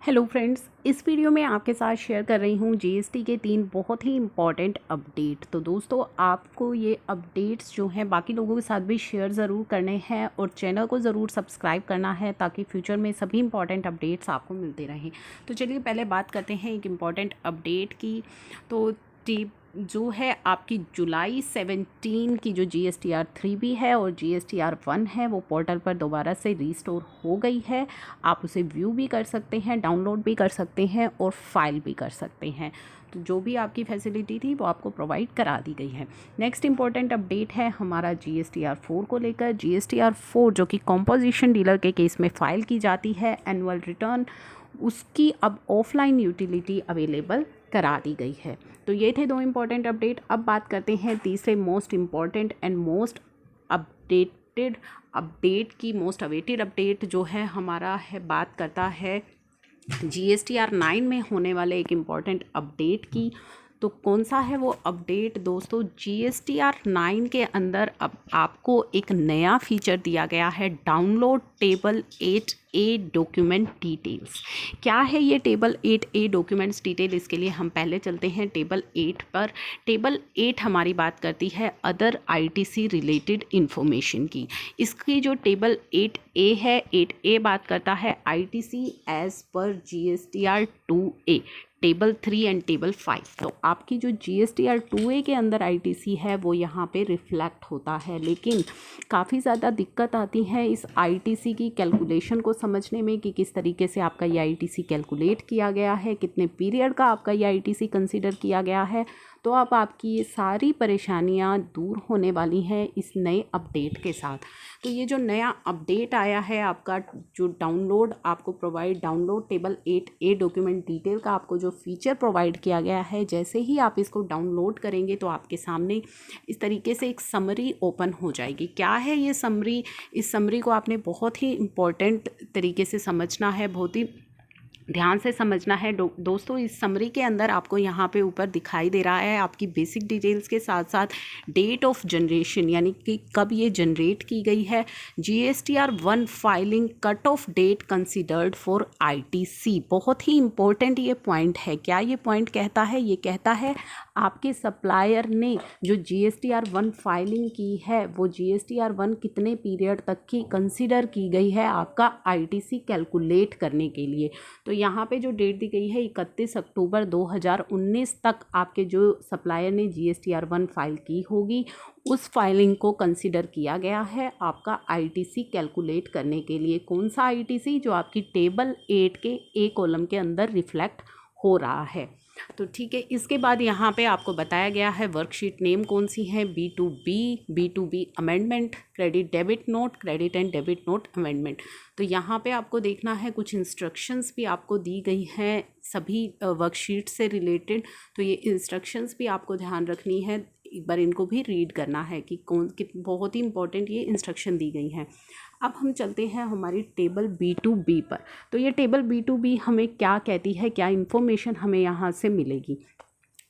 Hello friends, इस video में आपके साथ शेयर कर रही हूँ जीएसटी के 3 बहुत ही इम्पॉर्टेंट अपडेट। तो दोस्तों, आपको ये अपडेट्स जो हैं बाकी लोगों के साथ भी शेयर ज़रूर करने हैं और चैनल को ज़रूर सब्सक्राइब करना है ताकि फ्यूचर में सभी इम्पॉर्टेंट अपडेट्स आपको मिलते रहें। तो चलिए पहले बात करते हैं एक इम्पॉर्टेंट अपडेट की। तो जो है आपकी जुलाई 17 की जो GSTR 3 भी है और GSTR 1 है वो पोर्टल पर दोबारा से रीस्टोर हो गई है। आप उसे व्यू भी कर सकते हैं, डाउनलोड भी कर सकते हैं और फाइल भी कर सकते हैं। तो जो भी आपकी फैसिलिटी थी वो आपको प्रोवाइड करा दी गई है। नेक्स्ट इंपॉर्टेंट अपडेट है हमारा GSTR 4 को लेकर। GSTR 4 जो कि कॉम्पोजिशन डीलर के केस में फ़ाइल की जाती है एनुअल रिटर्न, उसकी अब ऑफलाइन यूटिलिटी अवेलेबल करा दी गई है। तो ये थे 2 इम्पॉर्टेंट अपडेट। अब बात करते हैं तीसरे most important and most updated update की। मोस्ट अवेटेड अपडेट जो है हमारा है, बात करता है GSTR 9 में होने वाले एक इम्पॉर्टेंट अपडेट की। तो कौन सा है वो अपडेट दोस्तों? GSTR 9 के अंदर अब आपको एक नया फीचर दिया गया है, download table 8A document details. क्या है ये टेबल 8A डॉक्यूमेंट्स डिटेल? इसके लिए हम पहले चलते हैं टेबल 8 पर। टेबल 8 हमारी बात करती है अदर ITC रिलेटेड इन्फॉर्मेशन की। इसकी जो टेबल 8A है, 8A बात करता है ITC एज पर GSTR 2A, table 3 and table 5। तो आपकी जो GSTR 2A के अंदर ITC है वो यहाँ पे रिफ्लेक्ट होता है, लेकिन काफ़ी ज़्यादा दिक्कत आती है इस ITC की कैलकुलेशन को समझने में कि किस तरीके से आपका ये ITC कैलकुलेट किया गया है, कितने पीरियड का आपका ये ITC कंसीडर किया गया है। तो अब आपकी ये सारी परेशानियां दूर होने वाली हैं इस नए अपडेट के साथ। तो ये जो नया अपडेट आया है, आपका जो डाउनलोड आपको provide, download table 8A document detail का आपको जो फीचर प्रोवाइड किया गया है, जैसे ही आप इसको डाउनलोड करेंगे तो आपके सामने इस तरीके से एक समरी ओपन हो जाएगी। क्या है ये समरी? इस समरी को आपने बहुत ही इम्पोर्टेंट तरीके से समझना है, बहुत ही ध्यान से समझना है दोस्तों। इस समरी के अंदर आपको यहाँ पे ऊपर दिखाई दे रहा है आपकी बेसिक डिटेल्स के साथ साथ डेट ऑफ जनरेशन, यानी कि कब ये जनरेट की गई है। GSTR 1 filing cut off date considered for ITC। बहुत ही इम्पोर्टेंट ये पॉइंट है। क्या ये पॉइंट कहता है? ये कहता है आपके सप्लायर ने जो GSTR 1 फाइलिंग की है वो GSTR 1 कितने पीरियड तक की कंसिडर की गई है आपका ITC कैलकुलेट करने के लिए। तो यहाँ पे जो डेट दी गई है 31 अक्टूबर 2019 तक आपके जो सप्लायर ने GSTR 1 फाइल की होगी, उस फाइलिंग को कंसिडर किया गया है आपका ITC कैलकुलेट करने के लिए। कौन सा ITC? जो आपकी टेबल 8 के A कॉलम के अंदर रिफ्लेक्ट हो रहा है। तो ठीक है, इसके बाद यहाँ पे आपको बताया गया है वर्कशीट नेम कौन सी है, B2B amendment, credit debit note, credit and debit note amendment. तो यहाँ पे आपको देखना है, कुछ इंस्ट्रक्शंस भी आपको दी गई हैं सभी वर्कशीट से रिलेटेड। तो ये इंस्ट्रक्शंस भी आपको ध्यान रखनी है, एक बार इनको भी रीड करना है कि बहुत ही इंपॉर्टेंट ये इंस्ट्रक्शन दी गई हैं। अब हम चलते हैं हमारी टेबल B2B पर। तो ये टेबल B2B हमें क्या कहती है, क्या इन्फॉर्मेशन हमें यहाँ से मिलेगी?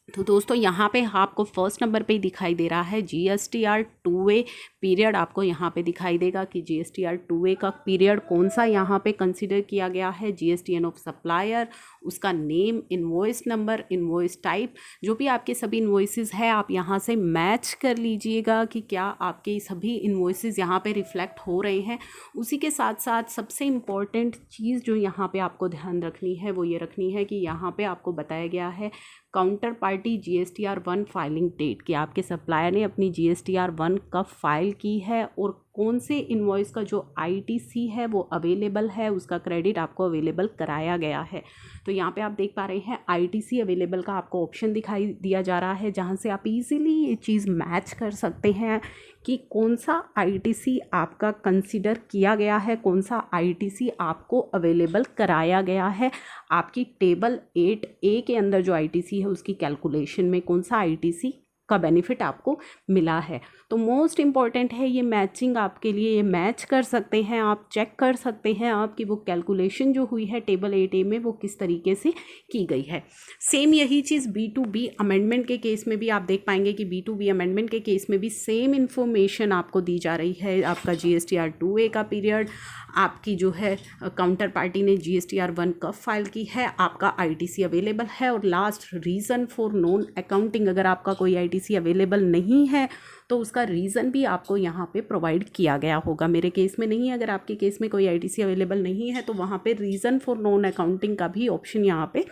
तो दोस्तों, यहाँ पे आपको फर्स्ट नंबर पे ही दिखाई दे रहा है GSTR 2A पीरियड। आपको यहाँ पे दिखाई देगा कि GSTR 2A का पीरियड कौन सा यहाँ पे कंसिडर किया गया है। GSTN ऑफ सप्लायर, उसका name, invoice number, invoice type, जो भी आपके सभी इन्वॉइसेस है आप यहाँ से मैच कर लीजिएगा कि क्या आपके सभी इन्वॉइसेस यहाँ पे रिफ्लेक्ट हो रहे हैं। उसी के साथ साथ सबसे इम्पॉर्टेंट चीज़ जो यहाँ पे आपको ध्यान रखनी है वो ये रखनी है कि यहाँ पे आपको बताया गया है counter party GSTR 1 filing date, कि आपके सप्लायर ने अपनी GSTR 1 कब फाइल की है और कौन से इनवॉइस का जो ITC है वो अवेलेबल है, उसका क्रेडिट आपको अवेलेबल कराया गया है। तो यहाँ पे आप देख पा रहे हैं ITC अवेलेबल का आपको ऑप्शन दिखाई दिया जा रहा है, जहाँ से आप इजीली ये चीज़ मैच कर सकते हैं कि कौन सा ITC आपका कंसिडर किया गया है, कौन सा ITC आपको अवेलेबल कराया गया है। आपकी टेबल 8A के अंदर जो ITC है उसकी कैलकुलेशन में कौन सा ITC का बेनिफिट आपको मिला है। तो मोस्ट इम्पॉर्टेंट है ये मैचिंग आपके लिए, ये मैच कर सकते हैं आप, चेक कर सकते हैं आपकी वो कैलकुलेशन जो हुई है टेबल 8A में वो किस तरीके से की गई है। सेम यही चीज़ B2B अमेंडमेंट के केस में भी आप देख पाएंगे कि B2B अमेंडमेंट के केस में भी सेम इन्फॉर्मेशन आपको दी जा रही है। आपका GSTR 2A का पीरियड, आपकी जो है काउंटर पार्टी ने GSTR 1 कब फाइल की है, आपका ITC अवेलेबल है, और last reason for non accounting, अगर आपका कोई ITC अवेलेबल नहीं है तो उसका रीज़न भी आपको यहाँ पे प्रोवाइड किया गया होगा। मेरे केस में नहीं है, अगर आपके केस में कोई ITC अवेलेबल नहीं है तो वहाँ पे रीज़न फॉर नॉन अकाउंटिंग का भी ऑप्शन यहाँ पे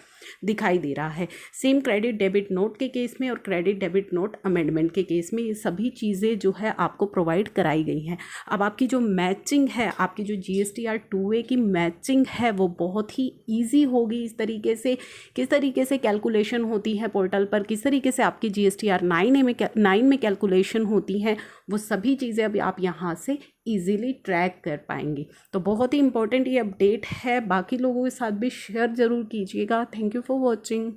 दिखाई दे रहा है। सेम क्रेडिट डेबिट नोट के केस में और क्रेडिट डेबिट नोट अमेंडमेंट के केस में ये सभी चीज़ें जो है आपको प्रोवाइड कराई गई हैं। अब आपकी जो मैचिंग है, आपकी जो GSTR 2A की मैचिंग है वो बहुत ही ईजी होगी। इस तरीके से किस तरीके से कैलकुलेशन होती है पोर्टल पर, किस तरीके से आपकी GSTR 9 में कैलकुलेशन होती हैं, वो सभी चीज़ें अभी आप यहाँ से इजीली ट्रैक कर पाएंगे। तो बहुत ही इंपॉर्टेंट ये अपडेट है, बाकी लोगों के साथ भी शेयर ज़रूर कीजिएगा। Thank you for watching.